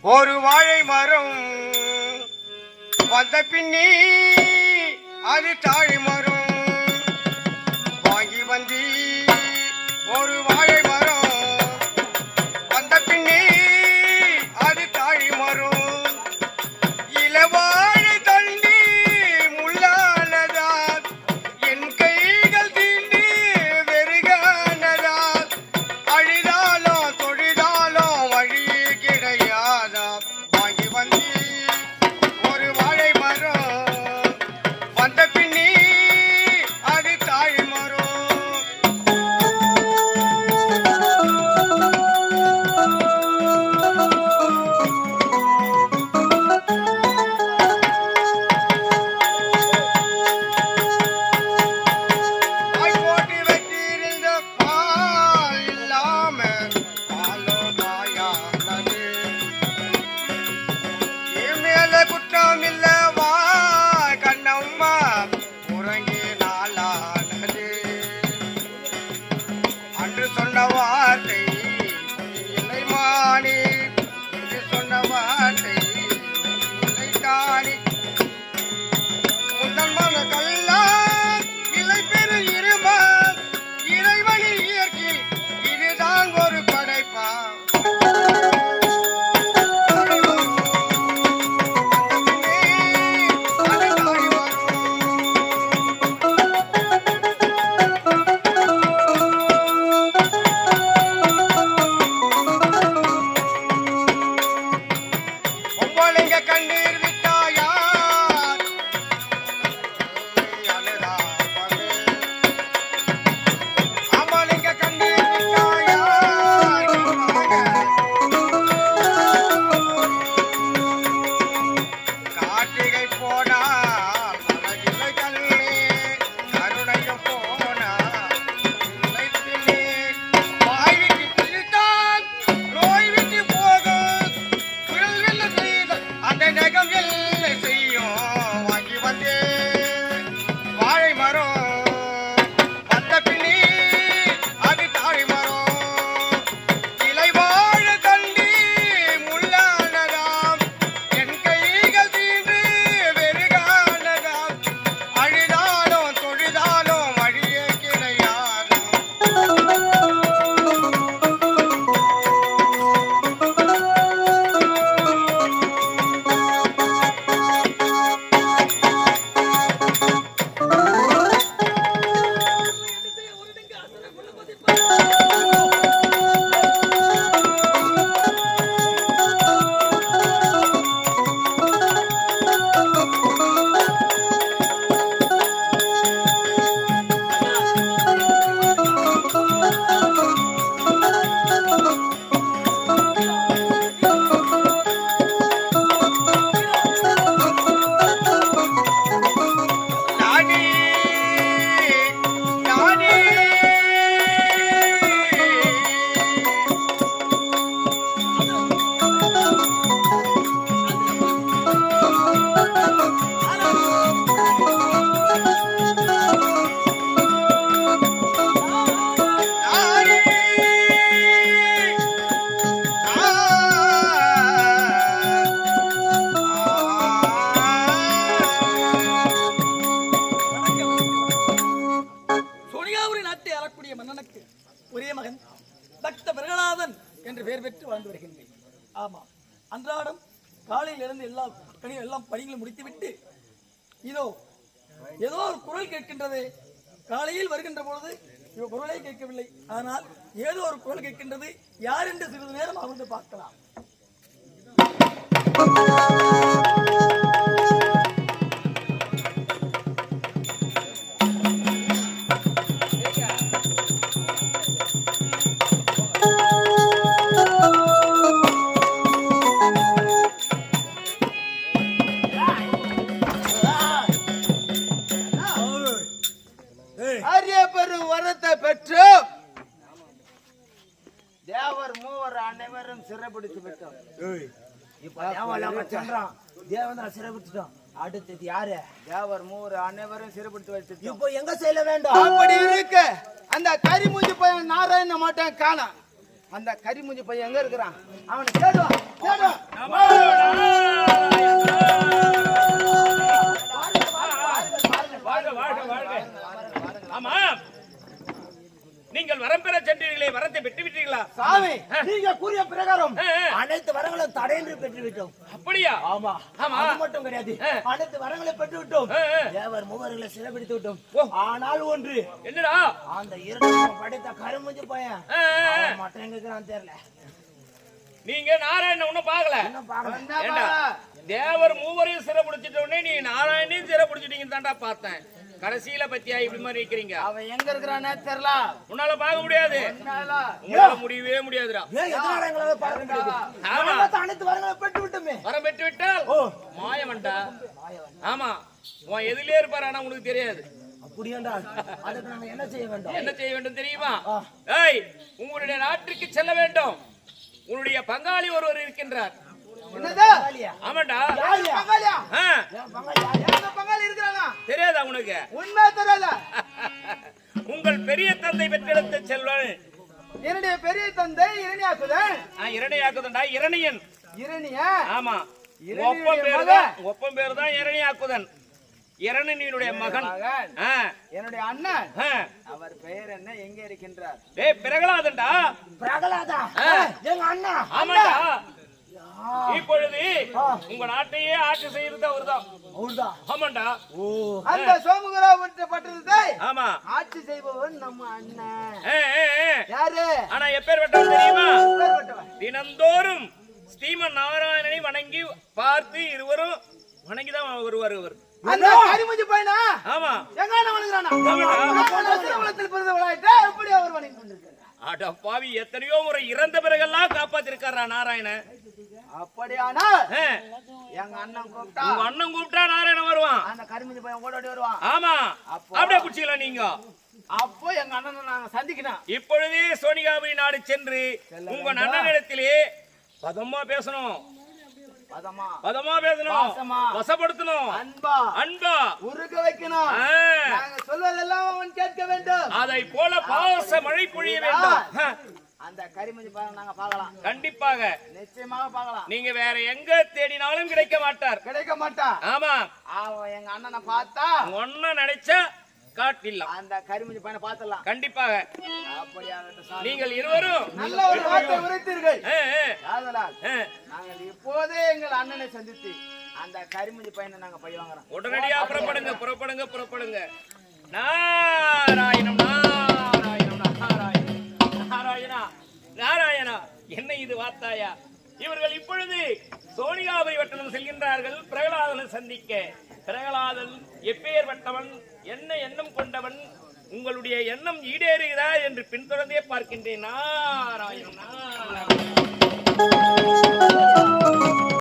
ஒரு வாழை மரம் வந்த பின்னி அது தாழை மரம் வாங்கி வந்தி ஒரு வாழை மரம் வந்த பின்னி அது தாழை மரம் இளவாழை தண்டி முள்ளானதா என் கைகள் தீண்டி வெறுகானதா அழிதாலும் தொழிதாலும் வழி கிடையாதா வாங்கி வந்தி ஒரு வாழை மரம் வந்த பின்னி அது தாழை மரம் போட்டி வைத்திருந்த பால் இல்லாம பாலோ தாயானது என் மேல குற்றம் இல்லவா கண்ணம்மா உறங்கி நாளானது அன்று சொன்ன வார்த்தை இல்லை மாணி இன்று சொன்ன வார்த்தை இல்லை காணி முதல் மன கல்லா இலை பெரு இருமா இறைவனின் இயற்கை இதுதான் ஒரு படைப்பா பொம்பளைங்க கண்ணீர் விட்டாயா அழுதா படு ஆம்பளைங்க கண்ணீர் விட்டாயா கார்த்திகை போனால் மனதில்லை கண்ணே கருணையும் போனால் இல்லை பின்னே வாய் விட்டு பிரித்தான் நோய் விட்டு போகும் குரல் வெல்ல செய்த அந்த நகம் வெல்ல செய்யும் வாங்கி வந்தே வாழை மரம் வந்த பின்னி அது தாழை மரம் இலை வாழ தண்டி முள்ளானதாம் என் கைகள் தீண்டு வெறுகானதாம் அழிதாலும் தொழிதாலும் வழியே கிடையாதாம் நாடி நாடி நாடி சோனியாபுரி நாட்டை ஆளக்கூடிய மன்னனுக்கு ஒரே மகன் பக்த பிரகலாதன் என்று பெயர் பெற்று வாழ்ந்து வருகின்றேன். ஆமா, அன்றாடம் காலையில் இருந்து எல்லாம் பணிகளும் முடித்துவிட்டு இதோ ஏதோ ஒரு குரல் கேட்கின்றது. காலையில் வருகின்ற பொழுது குரலை கேட்கவில்லை, ஆனால் ஏதோ ஒரு குரல் கேட்கின்றது. யார் என்று சிறிது நேரம் அமர்ந்து பார்க்கலாம். அரிய பெரு வரத்தை பெற்று தேவர் மூவர் அனைவரும் சிறைபிடித்து விட்டோம். இப்ப சொல்றான் தேவன் சிறைபிடிச்சிட்டோம். அடுத்தது யாரு? தேவர் மூவர் அனைவரும் சிறைபிடித்து வைத்து இப்போ எங்க செய்ய வேண்டும்? அப்படி இருக்கு. அந்த கரிமூஞ்சி பையன் நாராயண மாட்டேன் காணோம். அந்த கரிமூஞ்சி பையன் எங்க இருக்கிறான்? அவனை தேடுவான். வரத்தை பெற்று விட்டீர்களா? சாமி நீங்க கூறிய பிரகாரம் அனைத்து வரங்களும் தடையின்றி பெற்று விட்டோம். அப்படியா? ஆமா ஆமா. அது மட்டும் கிடையாது, அனைத்து வரங்களை பெற்று விட்டோம். தேவர் மூவர்களை சிறைபிடித்து விட்டோம். ஆனால் ஒன்று, என்னடா? அந்த இரண்டு படைத்த கருமுஞ்சி பையன் மட்டும் எங்க இருக்கிறான்னு தெரியல. நீங்க நாராயணன் ஒண்ணும் பாக்கல. இன்னும் பார்க்கல. ஏண்டா, தேவர் மூவரையும் சிறை பிடிச்சிட்ட உடனே நீ நாராயணையும் சிறை பிடிச்சிட்டீங்கன்னு தான்டா பார்த்தேன். கடைசியில பத்தியா இப்படி மாதிரி இருக்கிறீங்க? அவன் எங்க இருக்கிறானே தெரியல. உன்னால பார்க்க முடியாது, உன்னால முடியவே முடியாதுடா. ஏன் எதனால எங்களால பார்க்க முடியாது? ஆமா. அனைத்து வரங்களை பெற்று விட்டோமே. வரம் பெற்று விட்டால் மாயவன்டா. ஆமா, உன் எதிலே இருப்பாரு, ஆனா உனக்கு தெரியாது. அப்படியாண்டா? அதுக்கு நாங்க என்ன செய்ய வேண்டும்? என்ன செய்ய வேண்டும் தெரியுமா? ஏய், உங்களுடைய நாட்டிற்கு செல்ல வேண்டும். உன்னுடைய பங்காளி ஒருவர் இருக்கின்றார். என்னது? ஆமாண்டா. பங்காளியா? ஆ, எங்க பங்காளி இருக்கிறாங்க? தெரியாதா உனக்கு? உண்மை தெரியல. உங்கள் பெரிய தந்தை பெற்றெடுத்த செல்வன். என்னுடைய பெரிய தந்தை இரணியாக்குதன். இரணையாக்குதன்டா, இரணியன். இரணியா? ஆமா, ஒப்பம் பேரு தான் இரணியாக்குதன். இரணியனுடைய மகன். என்னுடைய அண்ணன், அவர் பெயர் என்ன, எங்க இருக்கின்றார்? டேய் பிரகலாதன்டா. பிரகலாதா? எங்க அண்ணா? ஆமாடா. இப்பொழுது உங்க நாட்டையே ஆட்சி செய்யறது அவர்தான். அவர்தான்? ஆமாண்டா. அந்த சோமுகரா பட்டத்தை ஆமா, ஆட்சி செய்பவன் நம்ம அண்ணன். யாரு? ஆனா எப்பேற்பட்டவன் தெரியுமா? எப்பேற்பட்டவன்? தினந்தோறும் ஸ்ரீமன் நாராயணனை வணங்கி பார்த்து இருவரும் வணங்கிதான் வருவார். அந்த கரிமுஞ்சி பையனா? ஆமா. எங்க அண்ணன் வணங்குறானா? திருவள்ளத்தில் பிறந்தவளாயிட்டா எப்படி அவர் வணங்கி கொண்டிருக்கிறார்? அட பாவி, எத்தனையோ முறை இறந்த பிறகெல்லாம் காப்பாத்திருக்காரா நாராயணன். அப்படியானா எங்க அண்ணன் கூப்பிட்டா, உங்க அண்ணன் கூப்பிட்டா நாராயணன் வருவான். அந்த கரிமுஞ்சி பையன் ஓடி வருவான். ஆமா, அப்படியே புடிச்சிக்கலாம் நீங்க. அப்போ எங்க அண்ணனை நாங்க சந்திக்கணும். இப்பொழுதே சோனிகாபுரி நாடு சென்று உங்க அண்ணனிடத்திலே பதமா பேசணும். பதமா பேசணும், வசப்படுத்தணும், அன்பா உருக வைக்கணும். நாங்க சொல்வதெல்லாம் அவன் கேட்க வேண்டும். அதை போல பாச மழை பொழிய வேண்டும். அந்த கரிமஞ்சி பாருங்க, நாங்க பார்க்கலாம். கண்டிப்பாக, நிச்சயமாக பார்க்கலாம். நீங்க வேற எங்க தேடினாலும் கிடைக்க மாட்டார். கிடைக்க மாட்டா. ஆமா, அவன் எங்க அண்ணனை பார்த்தா ஒன்ன நினைச்சா காட்டிடலாம். அந்த கரிமஞ்சி பையனை பார்த்தலாம். கண்டிப்பாக. அப்படியாக நீங்கள் இருவரும் நல்ல ஒரு வார்த்தை உரைத்தீர்கள். நாங்கள் இப்போதே எங்கள் அண்ணனை சந்தித்து அந்த கரிமஞ்சி பையனை நாங்க பழி வாங்குறோம். உடனடியா புறப்படுங்க. நாராயணம் நாராயணம் நாராயணா நாராயணா, என்ன இது வார்த்தாயா? இவர்கள் இப்பொழுது சோனிகாபுரி வட்டணம் செல்கின்றார்கள் பிரகலாதனை சந்திக்க. பிரகலாதன் எப்பேற்பட்டவன், என்ன எண்ணம் கொண்டவன், உங்களுடைய எண்ணம் ஈடேறுகிறா என்று பின்தொடர்ந்தே பார்க்கின்றேன். நாராயணம் நாராயணம்.